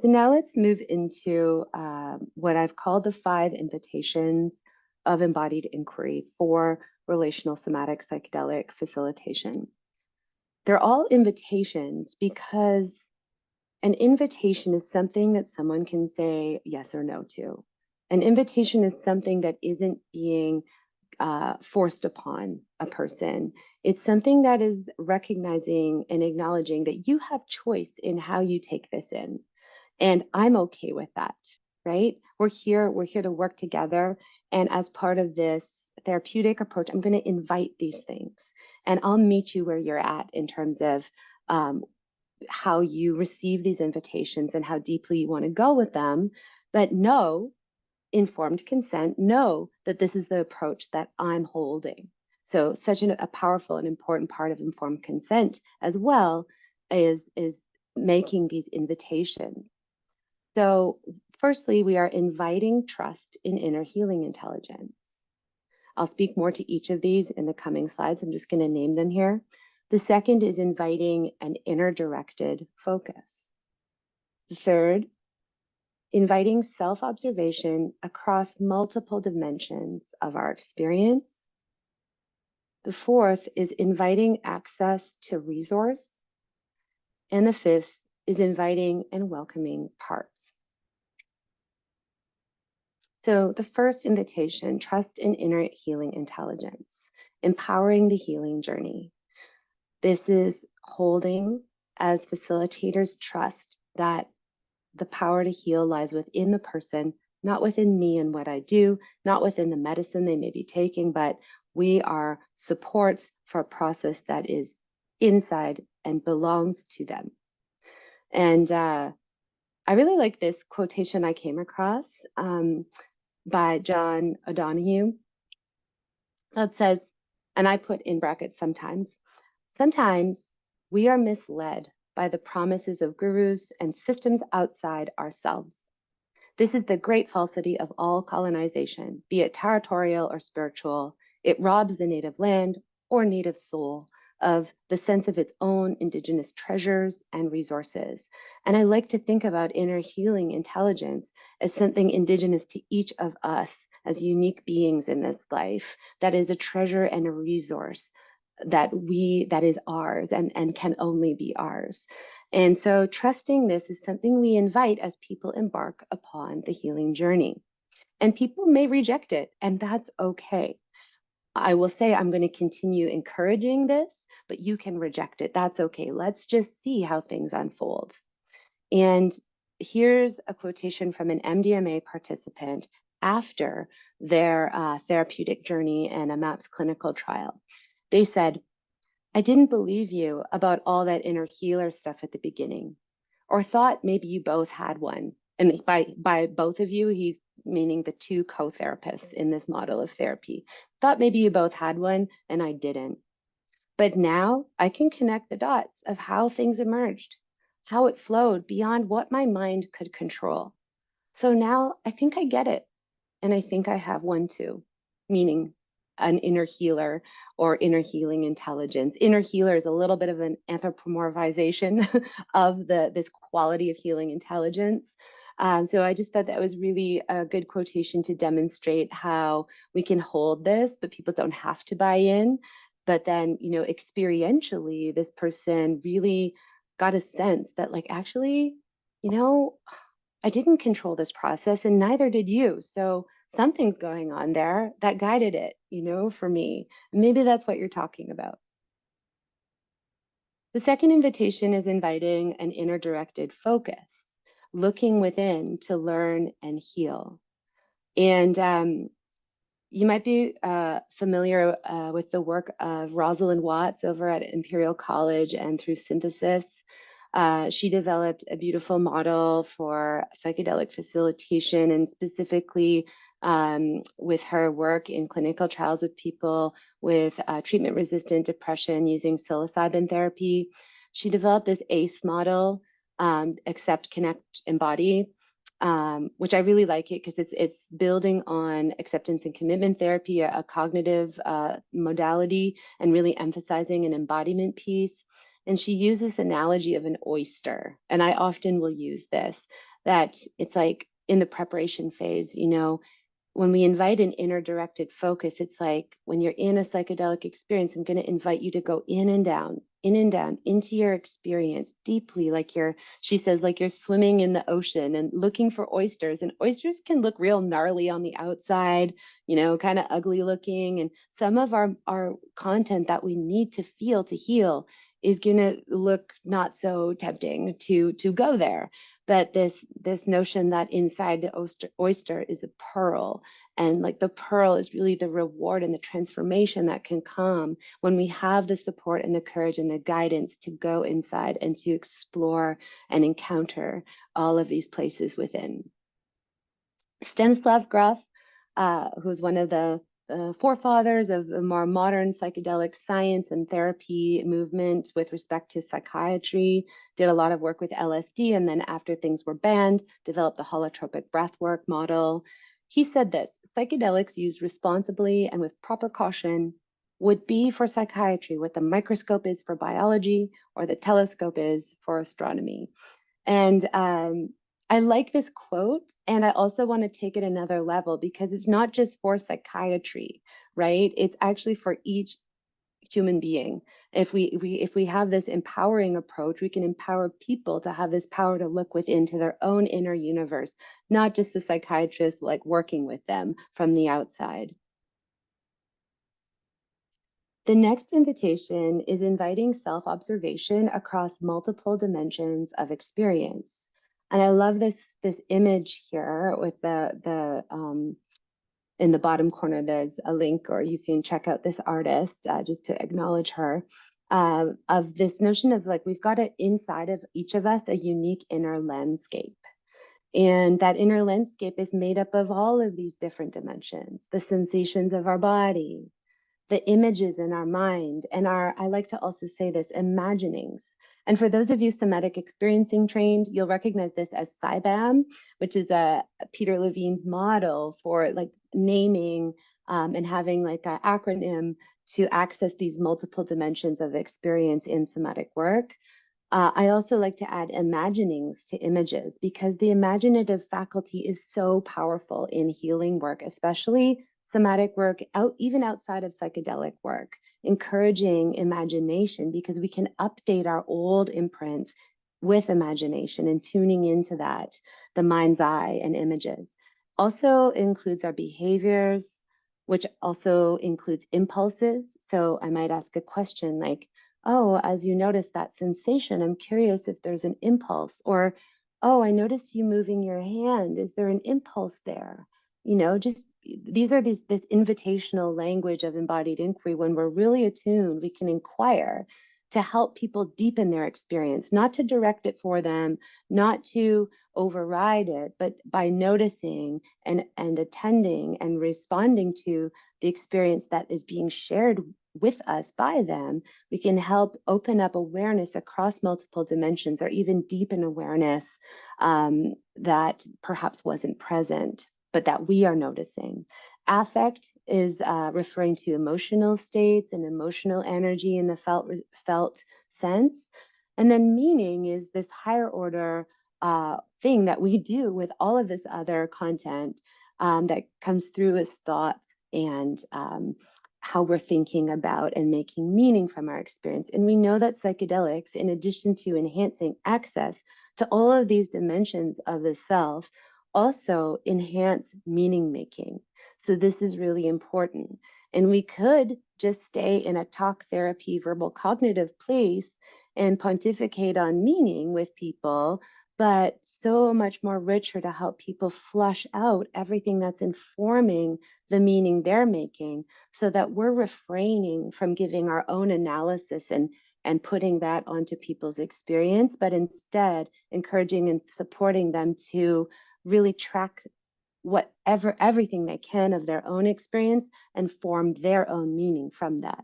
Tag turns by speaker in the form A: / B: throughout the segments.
A: So now let's move into what I've called the 5 invitations of embodied inquiry for relational somatic psychedelic facilitation. They're all invitations because an invitation is something that someone can say yes or no to. An invitation is something that isn't being forced upon a person. It's something that is recognizing and acknowledging that you have choice in how you take this in. And I'm okay with that, right? We're here to work together. And as part of this therapeutic approach, I'm going to invite these things. And I'll meet you where you're at in terms of how you receive these invitations and how deeply you want to go with them. But know, informed consent, know that this is the approach that I'm holding. So such a powerful and important part of informed consent as well is making these invitations. So firstly, we are inviting trust in inner healing intelligence. I'll speak more to each of these in the coming slides. I'm just going to name them here. The second is inviting an inner directed focus. The third, inviting self-observation across multiple dimensions of our experience. The fourth is inviting access to resource. And the fifth is inviting and welcoming parts. So the first invitation, trust in inner healing intelligence, empowering the healing journey. This is holding as facilitators trust that the power to heal lies within the person, not within me and what I do, not within the medicine they may be taking, but we are supports for a process that is inside and belongs to them. And I really like this quotation I came across by John O'Donohue that says, and I put in brackets sometimes we are misled by the promises of gurus and systems outside ourselves. This is the great falsity of all colonization, be it territorial or spiritual. It robs the native land or native soul of the sense of its own indigenous treasures and resources. And I like to think about inner healing intelligence as something indigenous to each of us as unique beings in this life, that is a treasure and a resource that is ours and can only be ours. And so trusting this is something we invite as people embark upon the healing journey. And people may reject it, and that's okay. I will say I'm going to continue encouraging this, but you can reject it. That's okay. Let's just see how things unfold. And here's a quotation from an MDMA participant after their therapeutic journey and a MAPS clinical trial. They said, "I didn't believe you about all that inner healer stuff at the beginning, or thought maybe you both had one." And by both of you, he's meaning the 2 co-therapists in this model of therapy. "Thought maybe you both had one, and I didn't. But now I can connect the dots of how things emerged, how it flowed beyond what my mind could control. So now I think I get it, and I think I have one too," meaning an inner healer or inner healing intelligence. Inner healer is a little bit of an anthropomorphization of this quality of healing intelligence. So I just thought that was really a good quotation to demonstrate how we can hold this, but people don't have to buy in. But then, experientially, this person really got a sense that, like, actually, I didn't control this process and neither did you. So something's going on there that guided it, for me. Maybe that's what you're talking about. The second invitation is inviting an inner directed focus, looking within to learn and heal. And you might be familiar with the work of Rosalind Watts over at Imperial College and through Synthesis. She developed a beautiful model for psychedelic facilitation, and specifically with her work in clinical trials with people with treatment-resistant depression using psilocybin therapy. She developed this ACE model, Accept, Connect, Embody, which I really like it because it's building on acceptance and commitment therapy, a cognitive modality, and really emphasizing an embodiment piece. And she used this analogy of an oyster. And I often will use this, that it's like in the preparation phase, you know, when we invite an inner directed focus, it's like when you're in a psychedelic experience, I'm going to invite you to go in and down into your experience deeply, like you're, she says, like you're swimming in the ocean and looking for oysters. And oysters can look real gnarly on the outside, you know, kind of ugly looking. And some of our content that we need to feel to heal is going to look not so tempting to go there. But this notion that inside the oyster is a pearl, and like the pearl is really the reward and the transformation that can come when we have the support and the courage and the guidance to go inside and to explore and encounter all of these places within. Stanislav Grof, who's one of the forefathers of the more modern psychedelic science and therapy movement with respect to psychiatry, did a lot of work with LSD, and then after things were banned, developed the holotropic breathwork model. He said this: psychedelics used responsibly and with proper caution would be for psychiatry what the microscope is for biology or the telescope is for astronomy. And I like this quote, and I also want to take it another level because it's not just for psychiatry, right? It's actually for each human being. If we have this empowering approach, we can empower people to have this power to look within to their own inner universe, not just the psychiatrist like working with them from the outside. The next invitation is inviting self-observation across multiple dimensions of experience. And I love this image here with the in the bottom corner, there's a link, or you can check out this artist just to acknowledge her, of this notion of like, we've got it inside of each of us, a unique inner landscape. And that inner landscape is made up of all of these different dimensions, the sensations of our body, the images in our mind, and our, I like to also say this, imaginings. And for those of you somatic experiencing trained, you'll recognize this as SciBAM, which is a Peter Levine's model for like naming and having like an acronym to access these multiple dimensions of experience in somatic work. I also like to add imaginings to images because the imaginative faculty is so powerful in healing work, especially somatic work, even outside of psychedelic work, encouraging imagination because we can update our old imprints with imagination and tuning into that, the mind's eye and images. Also includes our behaviors, which also includes impulses. So I might ask a question like, oh, as you notice that sensation, I'm curious if there's an impulse, or, oh, I noticed you moving your hand. Is there an impulse there? You know, just these are this invitational language of embodied inquiry. When we're really attuned, we can inquire to help people deepen their experience, not to direct it for them, not to override it, but by noticing and attending and responding to the experience that is being shared with us by them, we can help open up awareness across multiple dimensions, or even deepen awareness that perhaps wasn't present, but that we are noticing. Affect is referring to emotional states and emotional energy in the felt sense. And then meaning is this higher order thing that we do with all of this other content that comes through as thoughts and how we're thinking about and making meaning from our experience. And we know that psychedelics, in addition to enhancing access to all of these dimensions of the self, also enhance meaning making. So this is really important. And we could just stay in a talk therapy, verbal cognitive place and pontificate on meaning with people, but so much more richer to help people flush out everything that's informing the meaning they're making, so that we're refraining from giving our own analysis and putting that onto people's experience, but instead encouraging and supporting them to really track everything they can of their own experience and form their own meaning from that.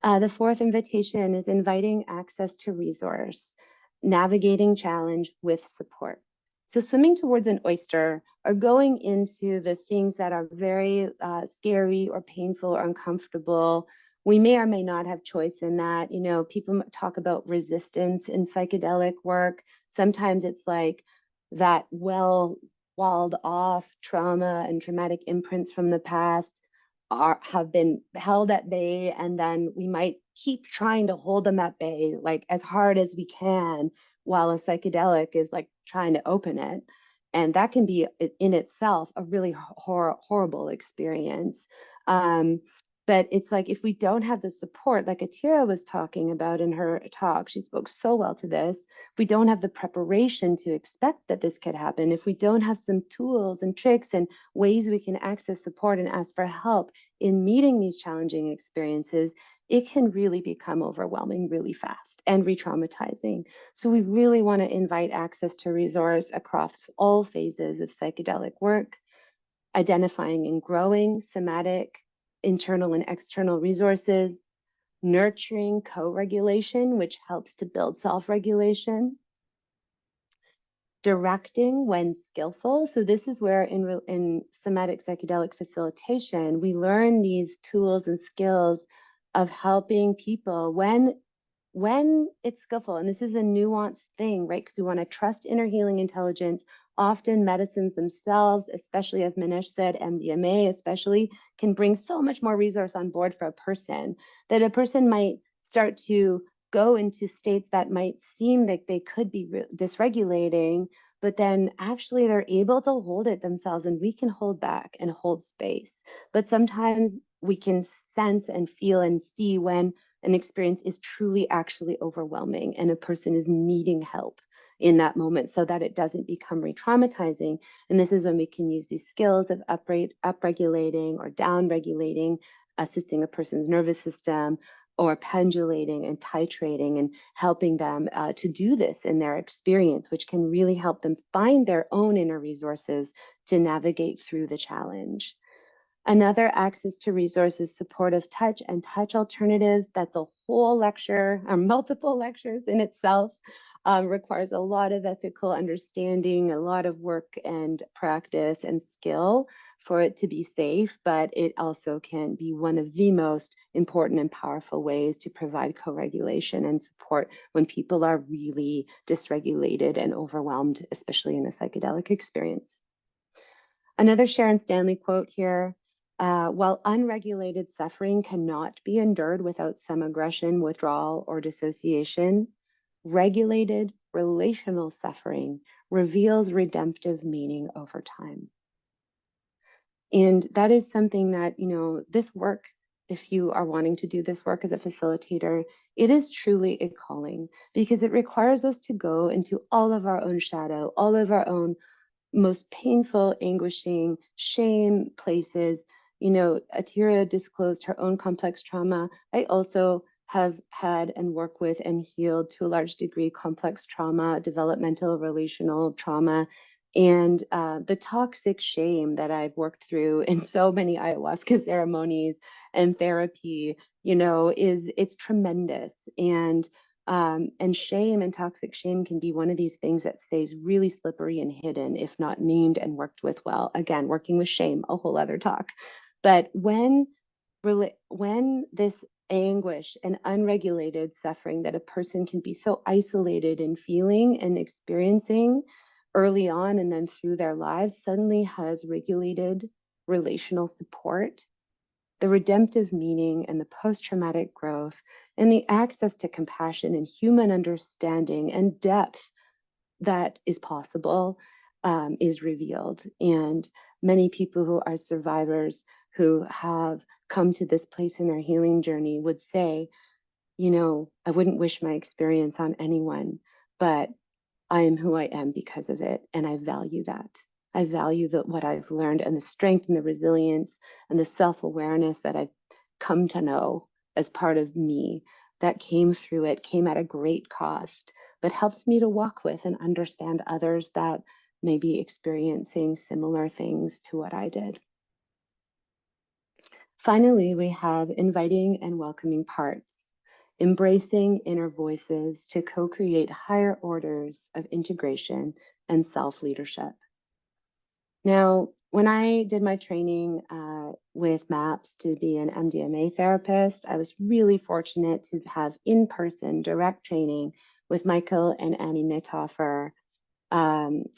A: The fourth invitation is inviting access to resource, navigating challenge with support. So swimming towards an oyster, or going into the things that are very scary or painful or uncomfortable, We may or may not have choice in that. You know, people talk about resistance in psychedelic work. Sometimes it's like that walled off trauma and traumatic imprints from the past have been held at bay, and then we might keep trying to hold them at bay like as hard as we can while a psychedelic is like trying to open it, and that can be in itself a really horrible experience. um, but it's like if we don't have the support, like Atira was talking about in her talk, she spoke so well to this. If we don't have the preparation to expect that this could happen, if we don't have some tools and tricks and ways we can access support and ask for help in meeting these challenging experiences, it can really become overwhelming really fast and re-traumatizing. So we really want to invite access to resource across all phases of psychedelic work, identifying and growing somatic, internal and external resources, nurturing co-regulation, which helps to build self-regulation, directing when skillful. So this is where in somatic psychedelic facilitation, we learn these tools and skills of helping people when it's skillful. And this is a nuanced thing, right? Because we want to trust inner healing intelligence. Often medicines themselves, especially as Manish said, MDMA especially, can bring so much more resource on board for a person that a person might start to go into states that might seem like they could be dysregulating, but then actually they're able to hold it themselves, and we can hold back and hold space. But sometimes we can sense and feel and see when an experience is truly actually overwhelming and a person is needing help in that moment so that it doesn't become re-traumatizing. And this is when we can use these skills of upregulating or downregulating, assisting a person's nervous system, or pendulating and titrating and helping them to do this in their experience, which can really help them find their own inner resources to navigate through the challenge. Another access to resources, supportive touch and touch alternatives. That's a whole lecture or multiple lectures in itself. Requires a lot of ethical understanding, a lot of work and practice and skill for it to be safe, but it also can be one of the most important and powerful ways to provide co-regulation and support when people are really dysregulated and overwhelmed, especially in a psychedelic experience. Another Sharon Stanley quote here: while unregulated suffering cannot be endured without some aggression, withdrawal, or dissociation, regulated relational suffering reveals redemptive meaning over time. And that is something that, you know, this work, if you are wanting to do this work as a facilitator, it is truly a calling, because it requires us to go into all of our own shadow, all of our own most painful, anguishing, shame places. You know, Atira disclosed her own complex trauma. I also have had and work with and healed to a large degree complex trauma, developmental, relational trauma, and the toxic shame that I've worked through in so many ayahuasca ceremonies and therapy, you know, it's tremendous. And shame and toxic shame can be one of these things that stays really slippery and hidden if not named and worked with well. Again, working with shame, a whole other talk. But when this anguish and unregulated suffering that a person can be so isolated in feeling and experiencing early on and then through their lives suddenly has regulated relational support, the redemptive meaning and the post-traumatic growth, and the access to compassion and human understanding and depth that is possible is revealed. And many people who are survivors who have come to this place in their healing journey would say, you know, I wouldn't wish my experience on anyone, but I am who I am because of it, and I value that. I value what I've learned and the strength and the resilience and the self-awareness that I've come to know as part of me that came through it, came at a great cost, but helps me to walk with and understand others that may be experiencing similar things to what I did. Finally, we have inviting and welcoming parts, embracing inner voices to co-create higher orders of integration and self-leadership. Now, when I did my training with MAPS to be an MDMA therapist, I was really fortunate to have in-person direct training with Michael and Annie Mithofer,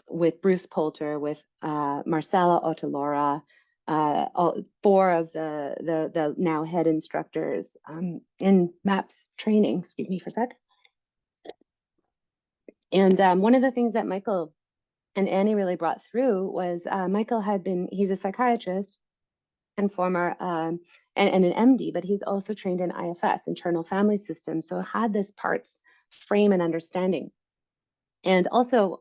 A: with Bruce Poulter, with Marcella Otalora, four of the now head instructors in MAPS training. Excuse me for a sec. And one of the things that Michael and Annie really brought through was Michael he's a psychiatrist and former, and an MD, but he's also trained in IFS, internal family systems. So had this parts frame and understanding. And also,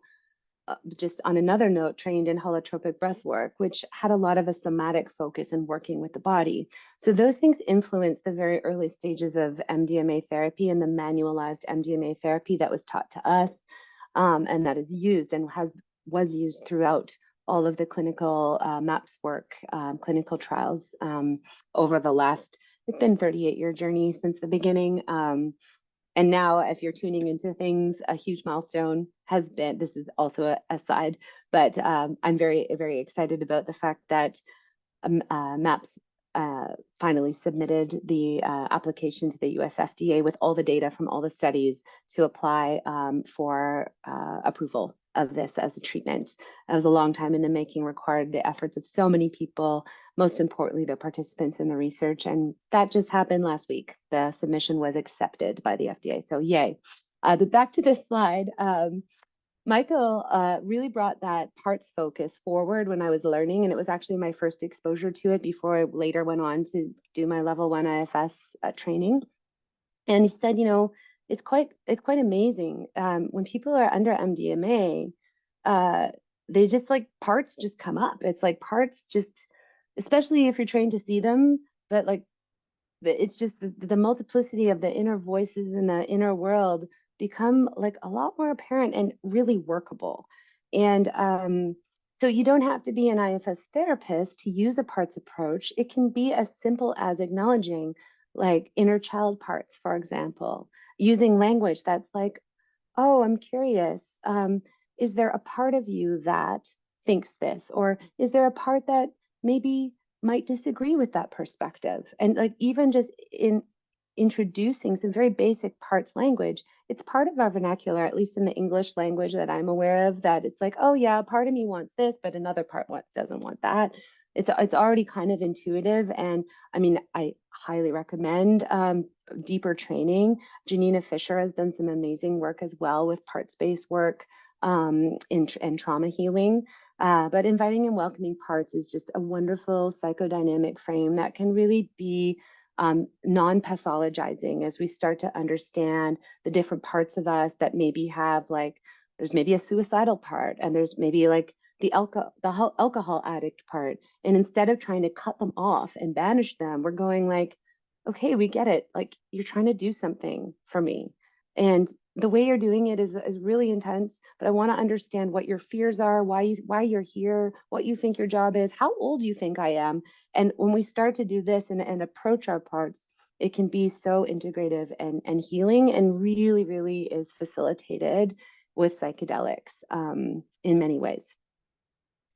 A: just on another note, trained in holotropic breath work, which had a lot of a somatic focus in working with the body. So those things influenced the very early stages of MDMA therapy and the manualized MDMA therapy that was taught to us, and that is used and was used throughout all of the clinical MAPS work, clinical trials over the last, it's been 38-year journey since the beginning. And now, if you're tuning into things, a huge milestone has been, this is also a side, but I'm very, very excited about the fact that MAPS finally submitted the application to the US FDA with all the data from all the studies to apply for approval of this as a treatment. That was a long time in the making, required the efforts of so many people, most importantly, the participants in the research. And that just happened last week. The submission was accepted by the FDA, so yay. But back to this slide. Michael really brought that parts focus forward when I was learning, and it was actually my first exposure to it before I later went on to do my level 1 IFS training. And he said, you know, it's quite amazing. When people are under MDMA, they just like parts just come up. It's like parts just, especially if you're trained to see them, but like it's just the multiplicity of the inner voices in the inner world become like a lot more apparent and really workable. And so you don't have to be an IFS therapist to use a parts approach. It can be as simple as acknowledging like inner child parts, for example, using language that's like, oh, I'm curious. Is there a part of you that thinks this? Or is there a part that maybe might disagree with that perspective? And like even just in introducing some very basic parts language, it's part of our vernacular, at least in the English language that I'm aware of, that it's like, oh yeah, part of me wants this, but another part doesn't want that. It's already kind of intuitive. And I mean, I highly recommend deeper training. Janina Fisher has done some amazing work as well with parts-based work in trauma healing. But inviting and welcoming parts is just a wonderful psychodynamic frame that can really be non-pathologizing as we start to understand the different parts of us that maybe have like, there's maybe a suicidal part, and there's maybe like the alcohol addict part. And instead of trying to cut them off and banish them, we're going like, okay, we get it. Like you're trying to do something for me. And the way you're doing it is really intense, but I want to understand what your fears are, why you're here, what you think your job is, how old you think I am. And when we start to do this and approach our parts, it can be so integrative and healing, and really, really is facilitated with psychedelics in many ways.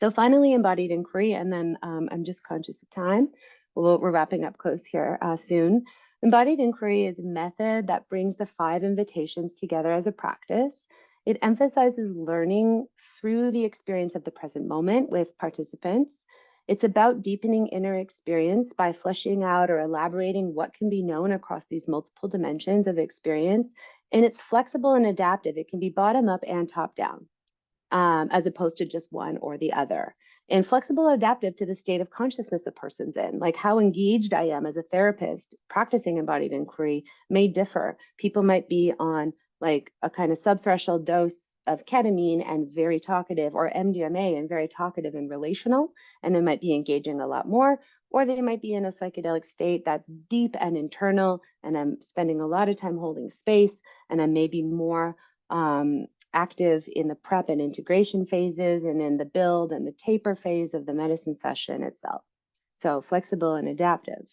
A: So finally, embodied inquiry, and then I'm just conscious of time. We're wrapping up close here soon. Embodied inquiry is a method that brings the 5 invitations together as a practice. It emphasizes learning through the experience of the present moment with participants. It's about deepening inner experience by fleshing out or elaborating what can be known across these multiple dimensions of experience. And it's flexible and adaptive. It can be bottom up and top down, as opposed to just one or the other. And flexible, adaptive to the state of consciousness a person's in. Like how engaged I am as a therapist practicing embodied inquiry may differ. People might be on like a kind of subthreshold dose of ketamine and very talkative, or MDMA and very talkative and relational, and they might be engaging a lot more. Or they might be in a psychedelic state that's deep and internal, and I'm spending a lot of time holding space, and I may be more active in the prep and integration phases, and in the build and the taper phase of the medicine session itself. So flexible and adaptive.